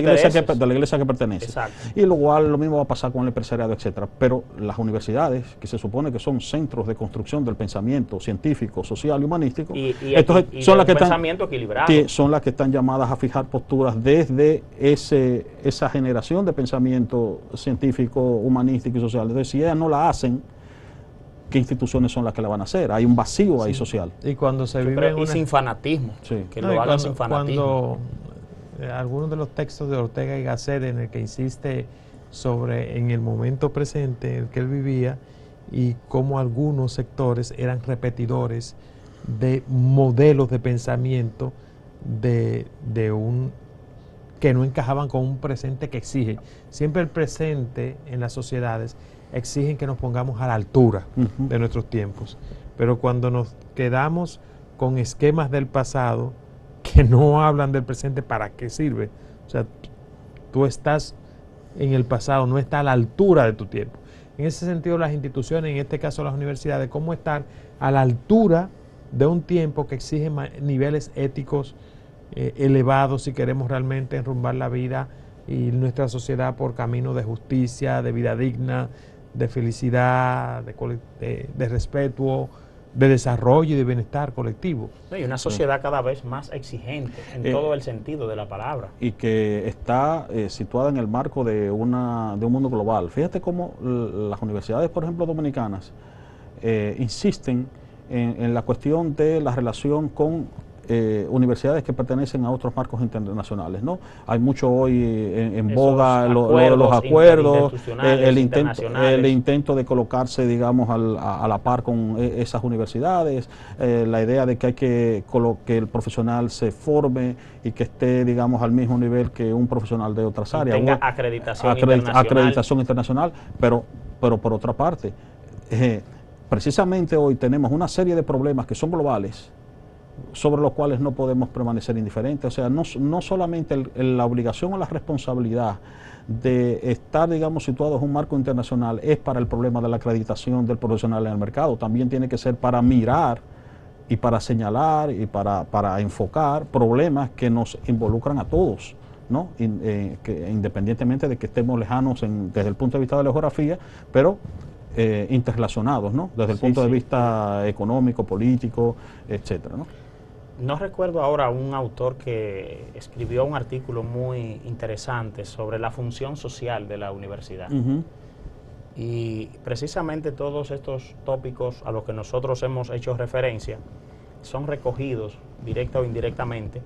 iglesia que pertenece. Exacto. Y lo mismo va a pasar con el empresariado, etcétera. Pero las universidades, que se supone que son centros de construcción del pensamiento científico, social y humanístico, son las que pensamiento equilibrado. Son las que están llamadas a fijar posturas desde esa generación de pensamiento científico, humanístico y social. Entonces, si ellas no la hacen, ¿qué instituciones son las que la van a hacer? Hay un vacío ahí social. Y cuando se vive y sin fanatismo, que lo hagan sin fanatismo. Algunos de los textos de Ortega y Gasset en el que insiste sobre en el momento presente en el que él vivía y cómo algunos sectores eran repetidores de modelos de pensamiento que no encajaban con un presente que exige. Siempre el presente en las sociedades exigen que nos pongamos a la altura de nuestros tiempos, pero cuando nos quedamos con esquemas del pasado que no hablan del presente, ¿para qué sirve? O sea, tú estás en el pasado, no estás a la altura de tu tiempo. En ese sentido, las instituciones, en este caso las universidades, ¿cómo estar a la altura de un tiempo que exige niveles éticos elevados si queremos realmente enrumbar la vida y nuestra sociedad por camino de justicia, de vida digna, de felicidad, de respeto, de desarrollo y de bienestar colectivo? Y una sociedad cada vez más exigente en todo el sentido de la palabra. Y que está situada en el marco de un mundo global. Fíjate cómo las universidades, por ejemplo, dominicanas, insisten en la cuestión de la relación con universidades que pertenecen a otros marcos internacionales, ¿no? Hay mucho hoy en boga los acuerdos, el intento de colocarse, digamos, a la par con esas universidades, la idea de que hay que el profesional se forme y que esté, digamos, al mismo nivel que un profesional de otras áreas. Tenga acreditación internacional, pero por otra parte, precisamente hoy tenemos una serie de problemas que son globales, sobre los cuales no podemos permanecer indiferentes. O sea, no solamente la obligación o la responsabilidad de estar, digamos, situados en un marco internacional es para el problema de la acreditación del profesional en el mercado, también tiene que ser para mirar y para señalar y para enfocar problemas que nos involucran a todos, ¿no? Que independientemente de que estemos lejanos desde el punto de vista de la geografía, pero interrelacionados, ¿no? Desde el punto de vista económico, político, etcétera, ¿no? no recuerdo ahora un autor que escribió un artículo muy interesante sobre la función social de la universidad. Y precisamente todos estos tópicos a los que nosotros hemos hecho referencia son recogidos directa o indirectamente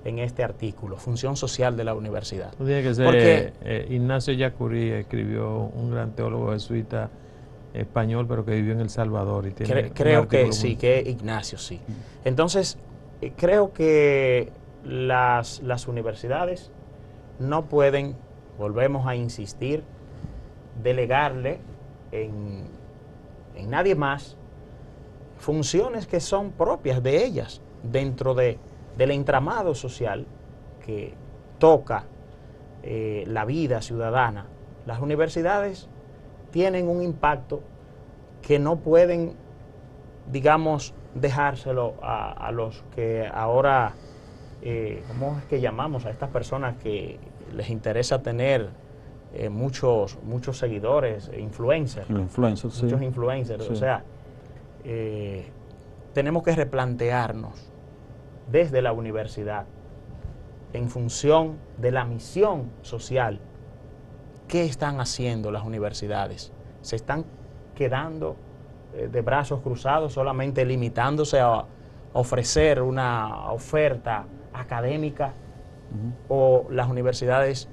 en este artículo, función social de la universidad. Tiene que ser, porque Ignacio Yacurí escribió, un gran teólogo jesuita español, pero que vivió en El Salvador. Y tiene creo que sí, que Ignacio, sí. Entonces, creo que las universidades no pueden, volvemos a insistir, delegarle en nadie más funciones que son propias de ellas dentro del entramado social que toca la vida ciudadana. Las universidades tienen un impacto que no pueden, digamos, dejárselo a los que ahora, ¿cómo es que llamamos a estas personas que les interesa tener muchos seguidores, influencers? Sí. Muchos influencers, sí. O sea, tenemos que replantearnos desde la universidad, en función de la misión social, ¿qué están haciendo las universidades? ¿Se están quedando de brazos cruzados, solamente limitándose a ofrecer una oferta académica? ¿O las universidades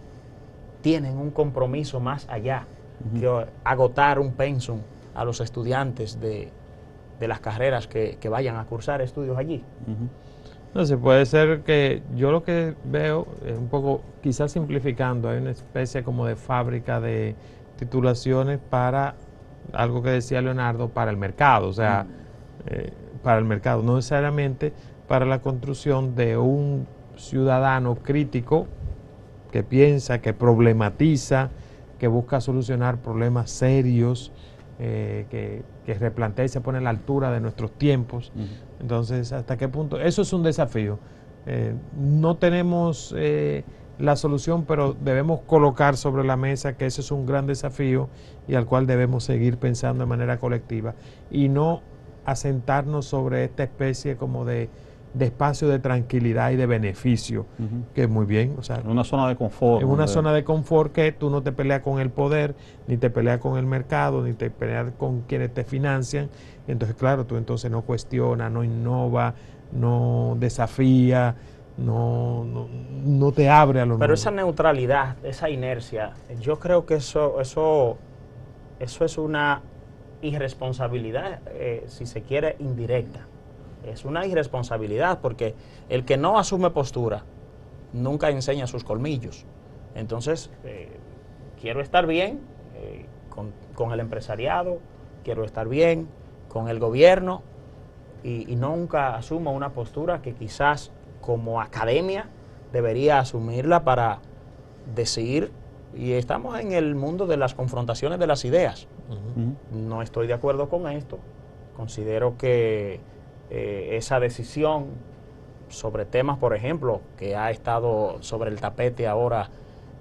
tienen un compromiso más allá que agotar un pensum a los estudiantes de las carreras que vayan a cursar estudios allí? No sé, puede ser que yo lo que veo es un poco, quizás simplificando, hay una especie como de fábrica de titulaciones para algo que decía Leonardo, para el mercado, o sea, para el mercado, no necesariamente para la construcción de un ciudadano crítico que piensa, que problematiza, que busca solucionar problemas serios, que replantea y se pone a la altura de nuestros tiempos. Entonces, ¿hasta qué punto? Eso es un desafío. No tenemos la solución, pero debemos colocar sobre la mesa que ese es un gran desafío y al cual debemos seguir pensando de manera colectiva y no asentarnos sobre esta especie como de espacio de tranquilidad y de beneficio, que es muy bien, o sea, una zona de confort. Es una zona de confort que tú no te peleas con el poder, ni te peleas con el mercado, ni te peleas con quienes te financian. Entonces, claro, tú entonces no cuestionas, no innova, no desafía, no te abre a lo nuevo. Pero esa neutralidad, esa inercia, yo creo que eso es una irresponsabilidad, si se quiere, indirecta. Es una irresponsabilidad porque el que no asume postura nunca enseña sus colmillos. Entonces, quiero estar bien con el empresariado, quiero estar bien con el gobierno y nunca asumo una postura que quizás como academia debería asumirla para decir, y estamos en el mundo de las confrontaciones de las ideas. No estoy de acuerdo con esto, considero que esa decisión sobre temas, por ejemplo, que ha estado sobre el tapete ahora,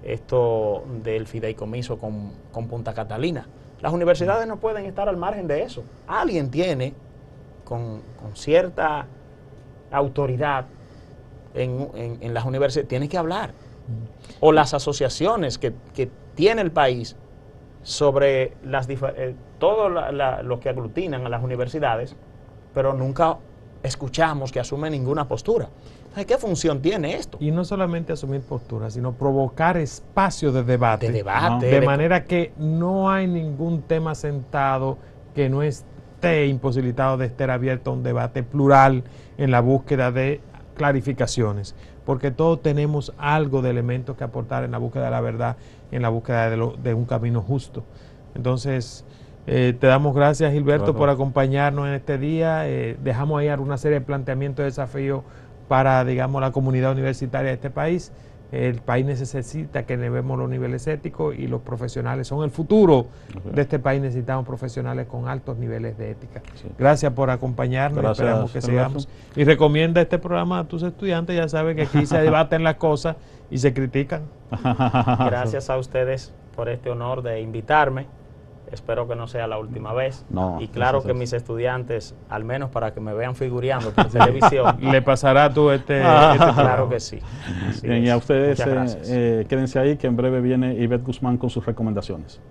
esto del fideicomiso con Punta Catalina. Las universidades no pueden estar al margen de eso. Alguien tiene, con cierta autoridad en las universidades, tiene que hablar. O las asociaciones que tiene el país sobre todo lo que aglutinan a las universidades, pero nunca escuchamos que asume ninguna postura. ¿Qué función tiene esto? Y no solamente asumir posturas, sino provocar espacios de debate. De manera que no hay ningún tema sentado que no esté imposibilitado de estar abierto a un debate plural en la búsqueda de clarificaciones. Porque todos tenemos algo de elementos que aportar en la búsqueda de la verdad, en la búsqueda de un camino justo. Entonces, te damos gracias, Gilberto, por acompañarnos en este día. Dejamos ahí una serie de planteamientos de desafíos para, digamos, la comunidad universitaria de este país. El país necesita que elevemos los niveles éticos y los profesionales son el futuro de este país. Necesitamos profesionales con altos niveles de ética. Gracias por acompañarnos. Gracias, esperamos que sigamos. Y recomienda este programa a tus estudiantes. Ya saben que aquí se debaten las cosas y se critican. Gracias a ustedes por este honor de invitarme. Espero que no sea la última vez. No, y claro que mis estudiantes, al menos para que me vean figureando por televisión, le pasará tú claro que sí. Bien, y a ustedes quédense ahí, que en breve viene Ivette Guzmán con sus recomendaciones.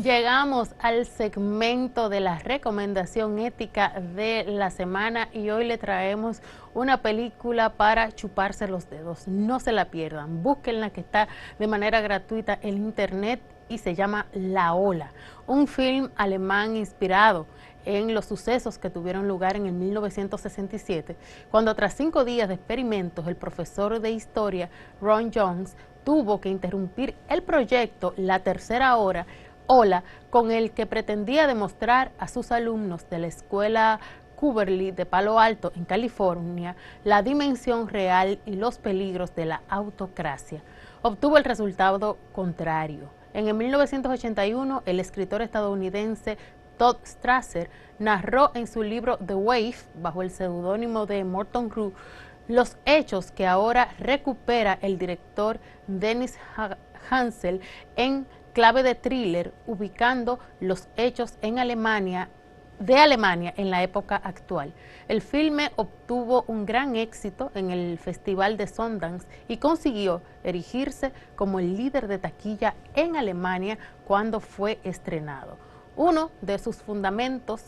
Llegamos al segmento de la recomendación ética de la semana y hoy le traemos una película para chuparse los dedos. No se la pierdan, búsquenla, que está de manera gratuita en internet y se llama La Ola, un film alemán inspirado en los sucesos que tuvieron lugar en el 1967, cuando tras 5 días de experimentos el profesor de historia Ron Jones tuvo que interrumpir el proyecto La Tercera Ola, con el que pretendía demostrar a sus alumnos de la escuela Cubberley de Palo Alto, en California, la dimensión real y los peligros de la autocracia. Obtuvo el resultado contrario. En el 1981, el escritor estadounidense Todd Strasser narró en su libro The Wave, bajo el seudónimo de Morton Crew, los hechos que ahora recupera el director Dennis Hansel en clave de thriller, ubicando los hechos de Alemania en la época actual. El filme obtuvo un gran éxito en el Festival de Sundance y consiguió erigirse como el líder de taquilla en Alemania cuando fue estrenado. Uno de sus fundamentos,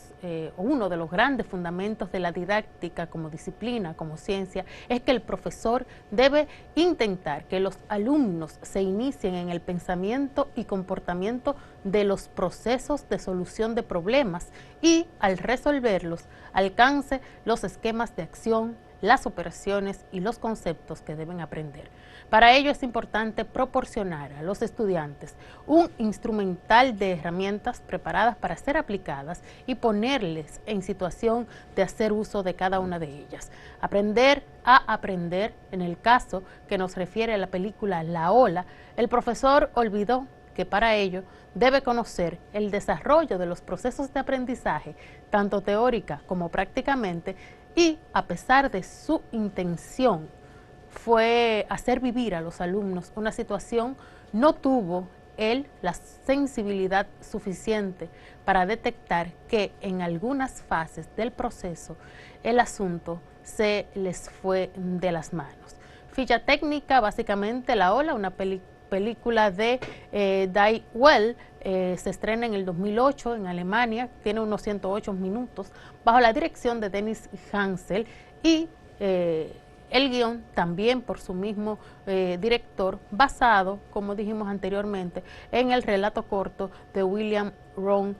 uno de los grandes fundamentos de la didáctica como disciplina, como ciencia, es que el profesor debe intentar que los alumnos se inicien en el pensamiento y comportamiento de los procesos de solución de problemas y, al resolverlos, alcance los esquemas de acción, las operaciones y los conceptos que deben aprender. Para ello es importante proporcionar a los estudiantes un instrumental de herramientas preparadas para ser aplicadas y ponerles en situación de hacer uso de cada una de ellas. Aprender a aprender, en el caso que nos refiere a la película La Ola, el profesor olvidó que para ello debe conocer el desarrollo de los procesos de aprendizaje, tanto teórica como prácticamente, y a pesar de su intención fue hacer vivir a los alumnos una situación, no tuvo él la sensibilidad suficiente para detectar que en algunas fases del proceso el asunto se les fue de las manos. Ficha técnica, básicamente La Ola, una película de Die Well, se estrena en el 2008 en Alemania, tiene unos 108 minutos, bajo la dirección de Dennis Hansel y el guión también por su mismo director, basado, como dijimos anteriormente, en el relato corto de William Ron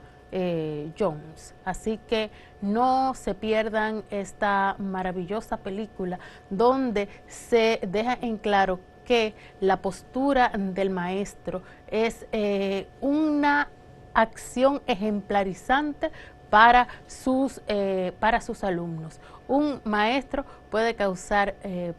Jones. Así que no se pierdan esta maravillosa película donde se deja en claro que la postura del maestro es una acción ejemplarizante para sus alumnos. Un maestro puede causar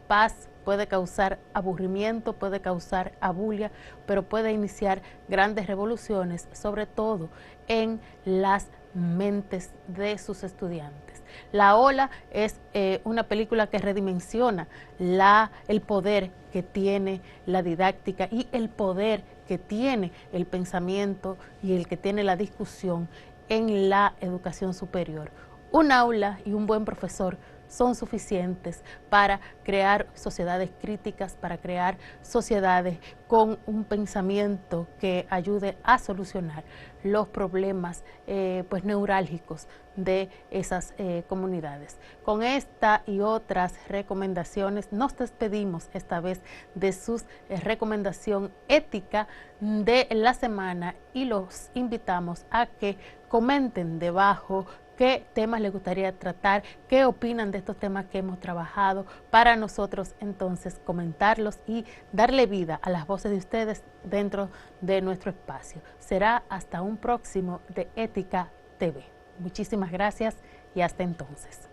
paz, puede causar aburrimiento, puede causar abulia, pero puede iniciar grandes revoluciones, sobre todo en las mentes de sus estudiantes. La Ola es una película que redimensiona el poder que tiene la didáctica y el poder que tiene el pensamiento y el que tiene la discusión en la educación superior. Un aula y un buen profesor son suficientes para crear sociedades críticas, para crear sociedades con un pensamiento que ayude a solucionar los problemas neurálgicos de esas comunidades. Con esta y otras recomendaciones nos despedimos esta vez de sus recomendación ética de la semana y los invitamos a que comenten debajo qué temas les gustaría tratar, qué opinan de estos temas que hemos trabajado, para nosotros entonces comentarlos y darle vida a las voces de ustedes dentro de nuestro espacio. Será hasta un próximo de Ética TV. Muchísimas gracias y hasta entonces.